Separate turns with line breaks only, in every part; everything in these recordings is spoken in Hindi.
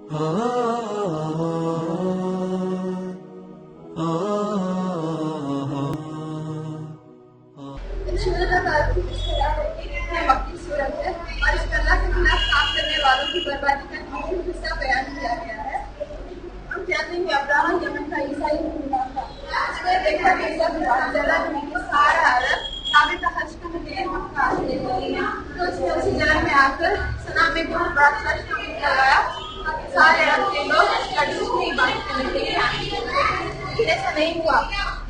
मक्की सूरत है और इस अल्लाह के खिलाफ काम करने वालों की बर्बादी का अहम हिस्सा बयान किया गया है। हम जानते हैं कि अब्राहम यमन का ईसाई हुक्मरान था। उसने देखा कि सब जलन में सारा अरब काबे का हज करने के लिए मक्का आते हैं, तो उसने उसी जलन में आकर सना में बहुत बड़ा खर्च लगाया ताकि सारे अरब के लोग की इबादत करने के लिए आए। ऐसा नहीं हुआ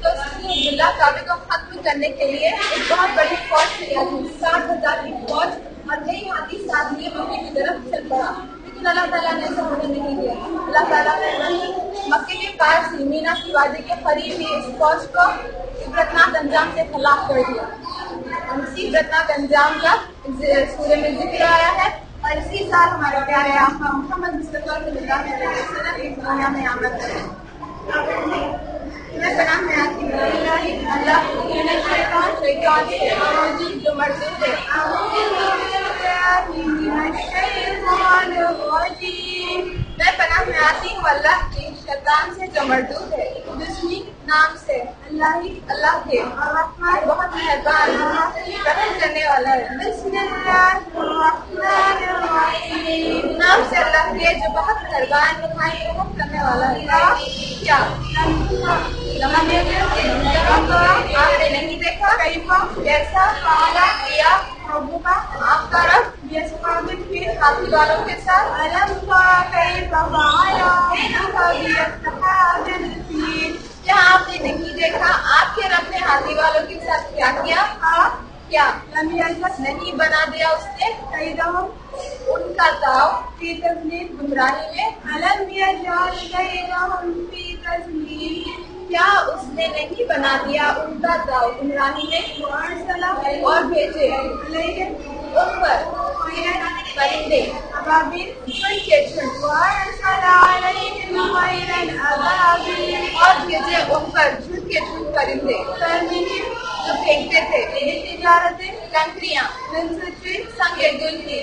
तो उसने काबे को खत्म करने के लिए एक बहुत बड़ी फौज तैयार की, 60,000 की फौज और नई हाथी साथ लिए मक्के की तरफ चल पड़ा। लेकिन अल्लाह ताला ने ऐसा होने नहीं दिया। अल्लाह ताला ने मक्के के पास मीना की वादी के करीब ही इस फौज को इबरतनाक अंजाम से हलाक कर दिया। और इसी इबरतनाक अंजाम का सूरह में जिक्र आया है। और इसी साल हमारे प्यारे आका मोहम्मद सल्लल्लाहु अलैहि वसल्लम इस दुनिया में आमद करे। मैं पनाह में आती हूँ अल्लाह जो मर्ज़ूद है। मैं पनाह में आती हूँ अल्लाह की शैतान से जो मर्दूद है। बिस्मी नाम से अल्लाह के और बहुत मेहरबान रहम करने वाला है। नाम से अल्लाह के जो बहुत मेहरबान रहम करने वाला है। क्या आपने नहीं देखा कैसा किया आपका रब हाथी वालों के साथ? क्या आपने नहीं देखा आपके रब ने हाथी वालों के साथ क्या किया? क्या नहीं बना दिया उसने उनका दाव की तस्लीम गुमराही में? क्या उसने नहीं बना दिया उनका दाव गुमराही में और भेजे उन पर परिंदे अबाबिल के झुंड और भेजे उन पर झुंड के झुंड परिंदे जो फेंकते थे कंकरियां संगे गुल की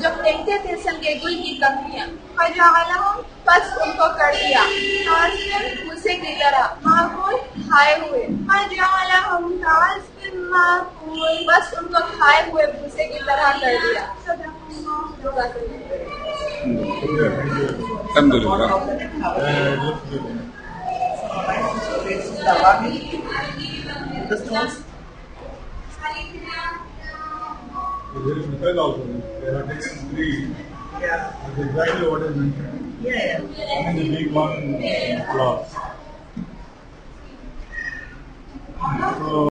जो फेंकते थे संगे गुल की कंकरियां। बस उनको कर दिया भूसे की तरह खाए हुए। बस उनको खाए हुए भूसे की तरह कर दिया।
The stones.
There is method also. They are taken three.
Yeah.
That's exactly what is mentioned.
Yeah.
And the big one class.